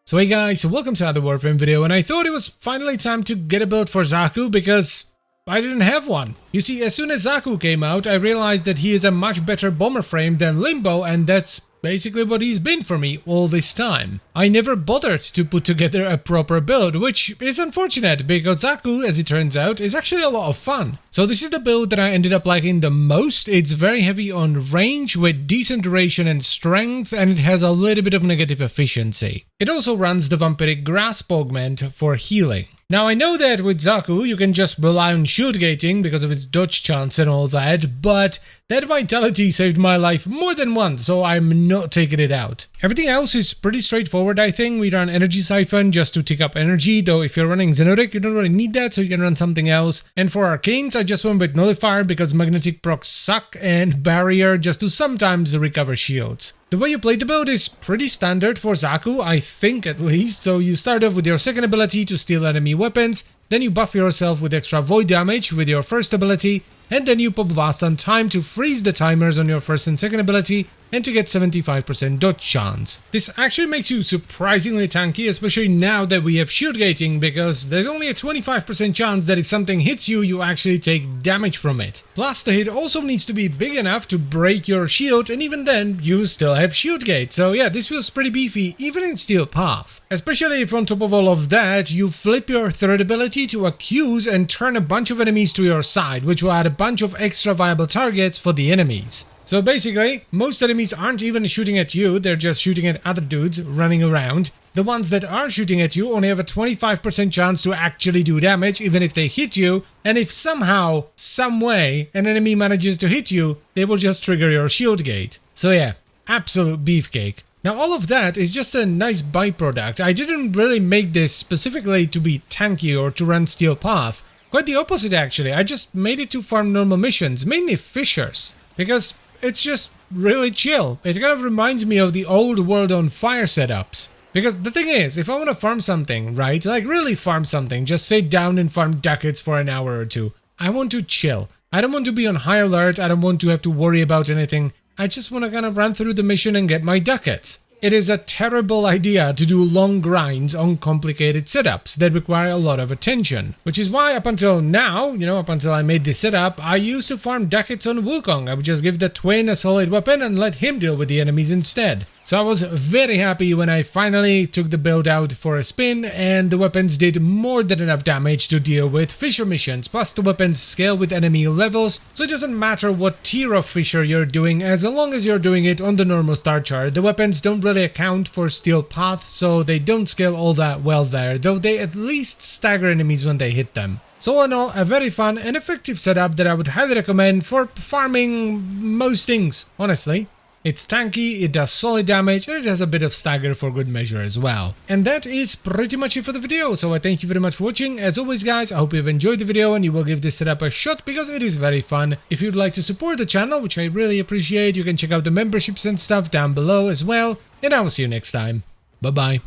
So hey guys, welcome to another Warframe video, and I thought it was finally time to get a build for Xaku because I didn't have one. You see, as soon as Xaku came out, I realized that he is a much better bomber frame than Limbo, and that's basically what he's been for me all this time. I never bothered to put together a proper build, which is unfortunate because Xaku, as it turns out, is actually a lot of fun. So this is the build that I ended up liking the most. It's very heavy on range with decent duration and strength, and it has a little bit of negative efficiency. It also runs the vampiric grasp augment for healing. Now I know that with Xaku you can just rely on shield gating because of its dodge chance and all that, but that vitality saved my life more than once, so I'm not taking it out. Everything else is pretty straightforward, I think. We run Energy Siphon just to tick up energy, though if you're running Xenodic you don't really need that, so you can run something else. And for Arcanes I just went with Nullifier because magnetic procs suck, and Barrier just to sometimes recover shields. The way you play the build is pretty standard for Xaku, I think at least. So you start off with your second ability to steal enemy weapons, then you buff yourself with extra void damage with your first ability, and then you pop Vast on Time to freeze the timers on your first and second ability and to get 75% dodge chance. This actually makes you surprisingly tanky, especially now that we have shield gating, because there's only a 25% chance that if something hits you, you actually take damage from it. Plus the hit also needs to be big enough to break your shield, and even then you still have shield gate. So yeah, this feels pretty beefy even in Steel Path. Especially if on top of all of that, you flip your third ability to Accuse and turn a bunch of enemies to your side, which will add a bunch of extra viable targets for the enemies. So basically, most enemies aren't even shooting at you, they're just shooting at other dudes running around. The ones that are shooting at you only have a 25% chance to actually do damage, even if they hit you, and if somehow, some way, an enemy manages to hit you, they will just trigger your shield gate. So yeah, absolute beefcake. Now all of that is just a nice byproduct. I didn't really make this specifically to be tanky or to run Steel Path. Quite the opposite actually, I just made it to farm normal missions, mainly fishers, because it's just really chill. It kind of reminds me of the old World on Fire setups. Because the thing is, if I want to farm something, right, like really farm something, just sit down and farm ducats for an hour or two, I want to chill. I don't want to be on high alert, I don't want to have to worry about anything. I just want to kind of run through the mission and get my ducats. It is a terrible idea to do long grinds on complicated setups that require a lot of attention. Which is why up until now, up until I made this setup, I used to farm ducats on Wukong. I would just give the twin a solid weapon and let him deal with the enemies instead. So I was very happy when I finally took the build out for a spin, and the weapons did more than enough damage to deal with Fisher missions, plus the weapons scale with enemy levels, so it doesn't matter what tier of Fisher you're doing, as long as you're doing it on the normal star chart. The weapons don't really account for Steel Path, so they don't scale all that well there, though they at least stagger enemies when they hit them. So all in all, a very fun and effective setup that I would highly recommend for farming most things, honestly. It's tanky, it does solid damage, and it has a bit of stagger for good measure as well. And that is pretty much it for the video, so I thank you very much for watching. As always guys, I hope you've enjoyed the video and you will give this setup a shot because it is very fun. If you'd like to support the channel, which I really appreciate, you can check out the memberships and stuff down below as well. And I will see you next time. Bye bye.